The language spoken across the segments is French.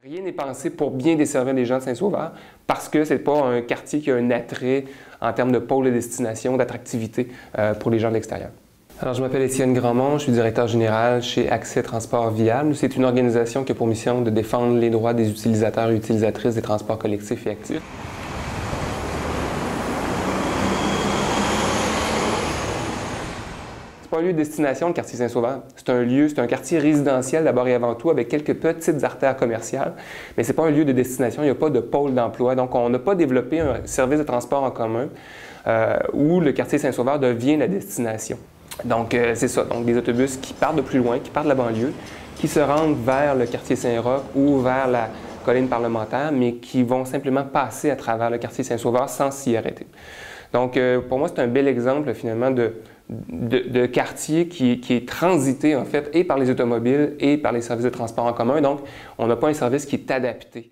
Rien n'est pensé pour bien desservir les gens de Saint-Sauveur parce que ce n'est pas un quartier qui a un attrait en termes de pôle de destination, d'attractivité pour les gens de l'extérieur. Alors, je m'appelle Étienne Grandmont, je suis directeur général chez Accès Transport Viable. C'est une organisation qui a pour mission de défendre les droits des utilisateurs et utilisatrices des transports collectifs et actifs. C'est pas un lieu de destination, le quartier Saint-Sauveur. C'est un quartier résidentiel d'abord et avant tout, avec quelques petites artères commerciales, mais c'est pas un lieu de destination, il n'y a pas de pôle d'emploi. Donc, on n'a pas développé un service de transport en commun où le quartier Saint-Sauveur devient la destination. Donc, c'est ça. Donc, des autobus qui partent de plus loin, qui partent de la banlieue, qui se rendent vers le quartier Saint-Roch ou vers la colline parlementaire, mais qui vont simplement passer à travers le quartier Saint-Sauveur sans s'y arrêter. Donc, pour moi, c'est un bel exemple, finalement, de quartier qui est transité, en fait, et par les automobiles et par les services de transport en commun. Donc, on n'a pas un service qui est adapté.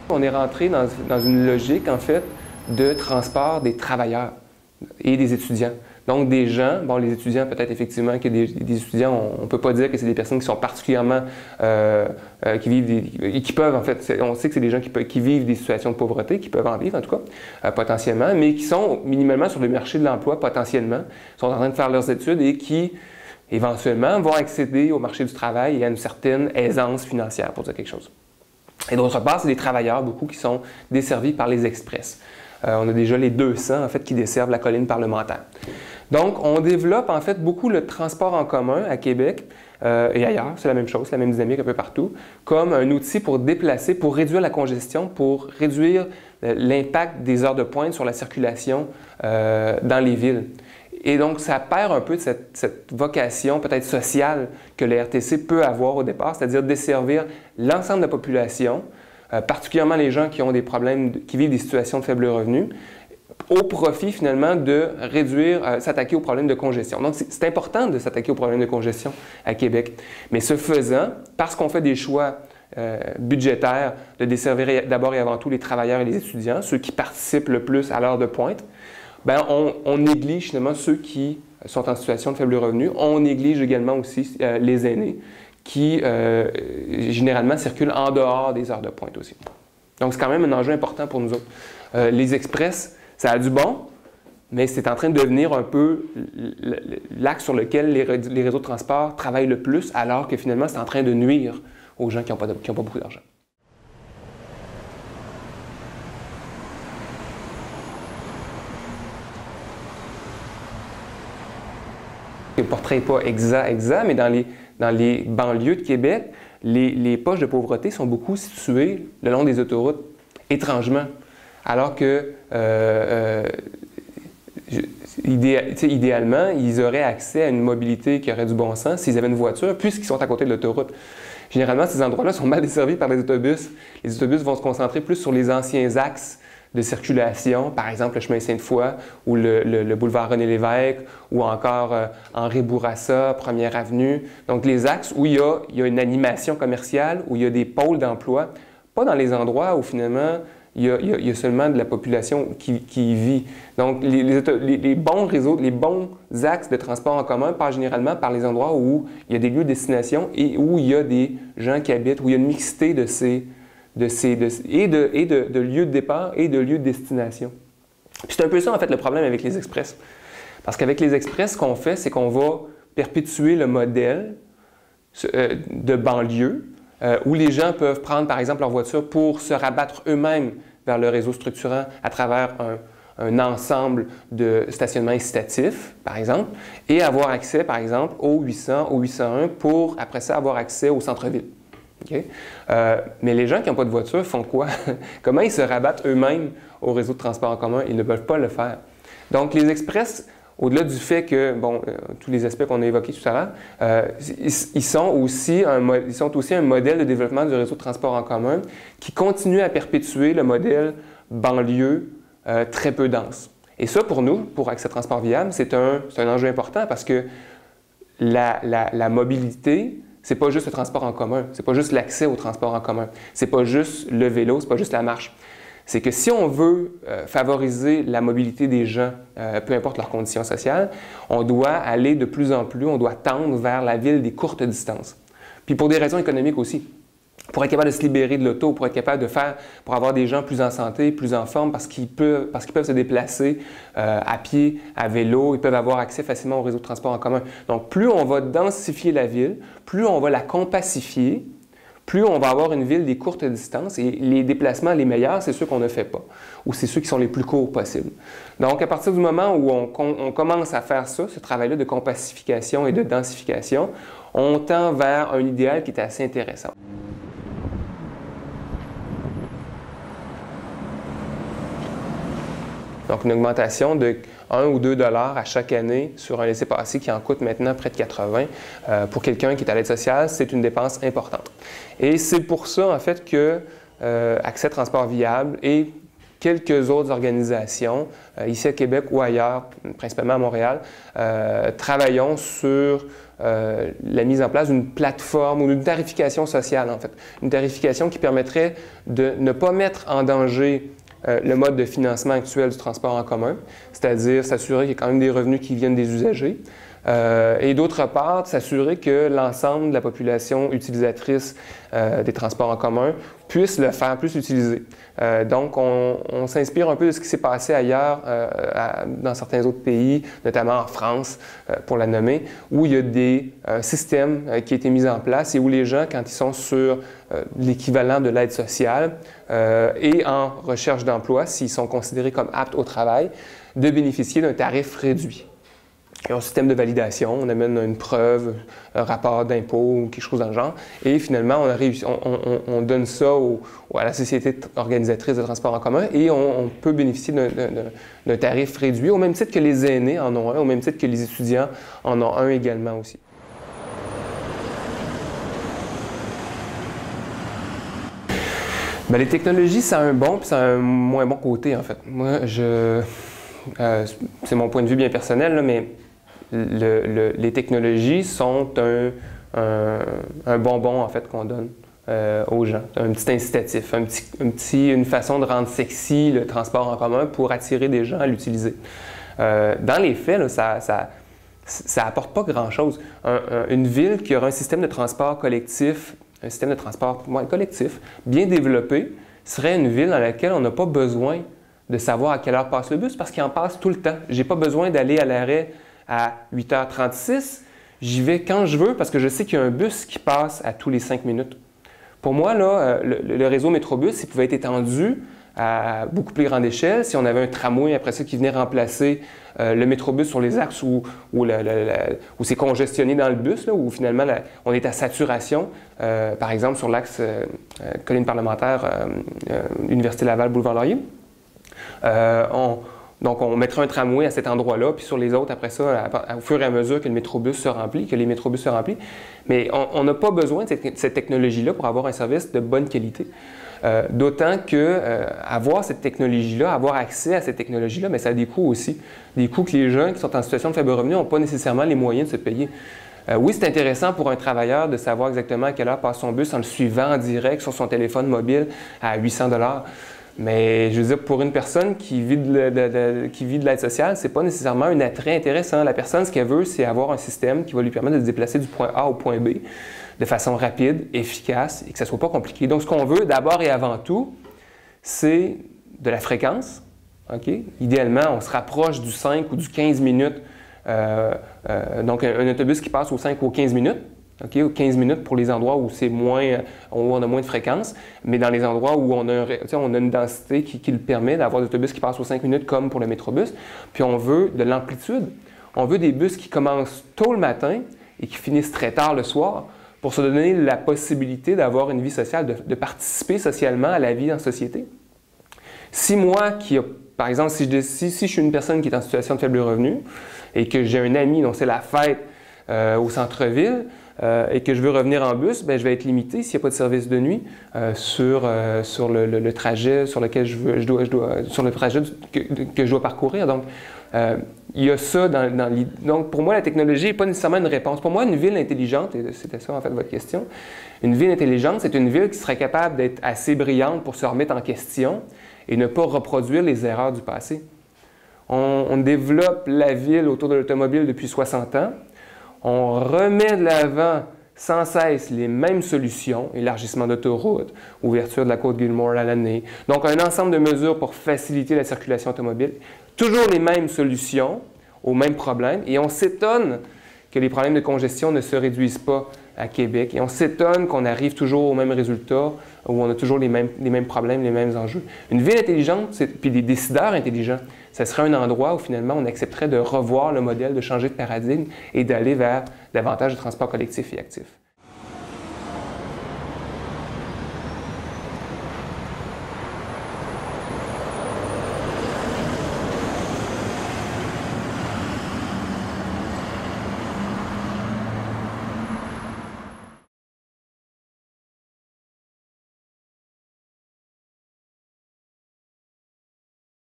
On est rentré dans une logique, en fait, de transport des travailleurs et des étudiants. Donc, des gens, bon, les étudiants, peut-être effectivement que des étudiants, on ne peut pas dire que c'est des personnes qui sont particulièrement, qui vivent et qui peuvent, en fait, on sait que c'est des gens qui vivent des situations de pauvreté, qui peuvent en vivre, en tout cas, potentiellement, mais qui sont minimalement sur le marché de l'emploi, potentiellement, sont en train de faire leurs études et qui, éventuellement, vont accéder au marché du travail et à une certaine aisance financière, pour dire quelque chose. Et d'autre part, c'est des travailleurs, beaucoup, qui sont desservis par les express. On a déjà les 200, en fait, qui desservent la colline parlementaire. Donc, on développe, en fait, beaucoup le transport en commun à Québec et ailleurs, c'est la même chose, la même dynamique un peu partout, comme un outil pour déplacer, pour réduire la congestion, pour réduire l'impact des heures de pointe sur la circulation dans les villes. Et donc, ça perd un peu de cette vocation peut-être sociale que le RTC peut avoir au départ, c'est-à-dire desservir l'ensemble de la population, particulièrement les gens qui ont des problèmes, qui vivent des situations de faible revenu, au profit finalement de réduire, s'attaquer aux problèmes de congestion. Donc, c'est important de s'attaquer aux problèmes de congestion à Québec. Mais ce faisant, parce qu'on fait des choix budgétaires de desservir d'abord et avant tout les travailleurs et les étudiants, ceux qui participent le plus à l'heure de pointe, bien, on néglige finalement ceux qui sont en situation de faible revenu. On néglige également aussi les aînés qui, généralement, circulent en dehors des heures de pointe aussi. Donc, c'est quand même un enjeu important pour nous autres. Les express, ça a du bon, mais c'est en train de devenir un peu l'axe sur lequel les réseaux de transport travaillent le plus, alors que finalement, c'est en train de nuire aux gens qui n'ont pas beaucoup d'argent. Le portrait n'est pas exact, mais dans les banlieues de Québec, les poches de pauvreté sont beaucoup situées le long des autoroutes, étrangement. Alors que, idéalement, ils auraient accès à une mobilité qui aurait du bon sens s'ils avaient une voiture, puisqu'ils sont à côté de l'autoroute. Généralement, ces endroits-là sont mal desservis par les autobus. Les autobus vont se concentrer plus sur les anciens axes de circulation, par exemple le chemin Sainte-Foy ou le boulevard René-Lévesque ou encore Henri Bourassa, Première Avenue. Donc les axes où il y a une animation commerciale, où il y a des pôles d'emploi, pas dans les endroits où finalement il y a seulement de la population qui y vit. Donc les bons réseaux, les bons axes de transport en commun passent généralement par les endroits où il y a des lieux de destination et où il y a des gens qui habitent, où il y a une mixité de lieux de départ et de lieux de destination. Puis c'est un peu ça, en fait, le problème avec les express. Parce qu'avec les express, ce qu'on fait, c'est qu'on va perpétuer le modèle de banlieue où les gens peuvent prendre, par exemple, leur voiture pour se rabattre eux-mêmes vers le réseau structurant à travers un ensemble de stationnements incitatifs, par exemple, et avoir accès, par exemple, au 800, au 801 pour, après ça, avoir accès au centre-ville. Okay? Mais les gens qui n'ont pas de voiture font quoi? Comment ils se rabattent eux-mêmes au réseau de transport en commun? Ils ne peuvent pas le faire. Donc, les express, au-delà du fait que, bon, tous les aspects qu'on a évoqués tout à l'heure, ils sont aussi un modèle de développement du réseau de transport en commun qui continue à perpétuer le modèle banlieue très peu dense. Et ça, pour nous, pour Accès Transport Viable, c'est un enjeu important parce que la mobilité, c'est pas juste le transport en commun, c'est pas juste l'accès au transport en commun, c'est pas juste le vélo, c'est pas juste la marche. c'est que si on veut favoriser la mobilité des gens, peu importe leurs conditions sociales, on doit aller de plus en plus, on doit tendre vers la ville des courtes distances. Puis pour des raisons économiques aussi. Pour être capable de se libérer de l'auto, pour être capable de faire, pour avoir des gens plus en santé, plus en forme, parce qu'ils peuvent se déplacer à pied, à vélo, ils peuvent avoir accès facilement au réseau de transport en commun. Donc, plus on va densifier la ville, plus on va la compacifier, plus on va avoir une ville des courtes distances et les déplacements les meilleurs, c'est ceux qu'on ne fait pas ou c'est ceux qui sont les plus courts possibles. Donc, à partir du moment où on commence à faire ça, ce travail-là de compacification et de densification, on tend vers un idéal qui est assez intéressant. Donc, une augmentation de 1 ou 2 $ à chaque année sur un laissez-passer qui en coûte maintenant près de 80 pour quelqu'un qui est à l'aide sociale, c'est une dépense importante. Et c'est pour ça, en fait, que Accès Transport Viable et quelques autres organisations, ici à Québec ou ailleurs, principalement à Montréal, travaillons sur la mise en place d'une plateforme ou d'une tarification sociale, en fait. Une tarification qui permettrait de ne pas mettre en danger le mode de financement actuel du transport en commun, c'est-à-dire s'assurer qu'il y a quand même des revenus qui viennent des usagers, et d'autre part, s'assurer que l'ensemble de la population utilisatrice des transports en commun puisse le faire, puisse l'utiliser. Donc, on s'inspire un peu de ce qui s'est passé ailleurs dans certains autres pays, notamment en France, pour la nommer, où il y a des systèmes qui ont été mis en place et où les gens, quand ils sont sur l'équivalent de l'aide sociale et en recherche d'emploi, s'ils sont considérés comme aptes au travail, de bénéficier d'un tarif réduit. Il y a un système de validation, on amène une preuve, un rapport d'impôt ou quelque chose dans le genre, et finalement, on donne ça à la société organisatrice de transport en commun et on peut bénéficier d'un tarif réduit, au même titre que les aînés en ont un, au même titre que les étudiants en ont un également aussi. Bien, les technologies, ça a un bon et ça a un moins bon côté, en fait. Moi, c'est mon point de vue bien personnel, là, mais les technologies sont un bonbon, en fait, qu'on donne aux gens. Un petit incitatif, une façon de rendre sexy le transport en commun pour attirer des gens à l'utiliser. Dans les faits, là, ça apporte pas grand-chose. Une ville qui aura un système de transport collectif, un système de transport collectif bien développé, serait une ville dans laquelle on n'a pas besoin de savoir à quelle heure passe le bus parce qu'il en passe tout le temps. Je n'ai pas besoin d'aller à l'arrêt à 8h36. J'y vais quand je veux parce que je sais qu'il y a un bus qui passe à tous les 5 minutes. Pour moi, là, le réseau Métrobus, il pouvait être étendu à beaucoup plus grande échelle. Si on avait un tramway après ça qui venait remplacer le Métrobus sur les axes où c'est congestionné dans le bus, là, où finalement on est à saturation, par exemple sur l'axe colline parlementaire, Université Laval, Boulevard Laurier. Donc, on mettrait un tramway à cet endroit-là, puis sur les autres, après ça, au fur et à mesure que le métrobus se remplit, que les métrobus se remplissent. Mais on n'a pas besoin de cette technologie-là pour avoir un service de bonne qualité. D'autant que avoir cette technologie-là, avoir accès à cette technologie-là, mais ça a des coûts aussi. Des coûts que les gens qui sont en situation de faible revenu n'ont pas nécessairement les moyens de se payer. Oui, c'est intéressant pour un travailleur de savoir exactement à quelle heure passe son bus en le suivant en direct sur son téléphone mobile à 800 $. Mais je veux dire, pour une personne qui vit de l'aide sociale, ce n'est pas nécessairement un attrait intéressant. La personne, ce qu'elle veut, c'est avoir un système qui va lui permettre de se déplacer du point A au point B de façon rapide, efficace et que ça ne soit pas compliqué. Donc, ce qu'on veut d'abord et avant tout, c'est de la fréquence. Okay? Idéalement, on se rapproche du 5 ou du 15 minutes. Donc, un autobus qui passe aux 5 ou aux 15 minutes. Okay, 15 minutes pour les endroits où on a moins de fréquence, mais dans les endroits où on a une densité qui le permet d'avoir des autobus qui passent aux 5 minutes comme pour le métrobus. Puis on veut de l'amplitude. On veut des bus qui commencent tôt le matin et qui finissent très tard le soir pour se donner la possibilité d'avoir une vie sociale, de participer socialement à la vie en société. Si moi, par exemple, si je suis une personne qui est en situation de faible revenu et que j'ai un ami dont c'est la fête au centre-ville, et que je veux revenir en bus, bien, je vais être limité s'il n'y a pas de service de nuit sur le trajet sur lequel sur le trajet que je dois parcourir. Donc, il y a ça dans l'idée. Donc, pour moi, la technologie n'est pas nécessairement une réponse. Pour moi, une ville intelligente, et c'était ça en fait votre question, une ville intelligente, c'est une ville qui serait capable d'être assez brillante pour se remettre en question et ne pas reproduire les erreurs du passé. On développe la ville autour de l'automobile depuis 60 ans. On remet de l'avant sans cesse les mêmes solutions, élargissement d'autoroutes, ouverture de la côte Gilmore à l'année. Donc, un ensemble de mesures pour faciliter la circulation automobile. Toujours les mêmes solutions aux mêmes problèmes. Et on s'étonne que les problèmes de congestion ne se réduisent pas à Québec. Et on s'étonne qu'on arrive toujours au même résultat, où on a toujours les mêmes problèmes, les mêmes enjeux. Une ville intelligente, puis des décideurs intelligents, ça serait un endroit où finalement on accepterait de revoir le modèle, de changer de paradigme et d'aller vers davantage de transport collectif et actif.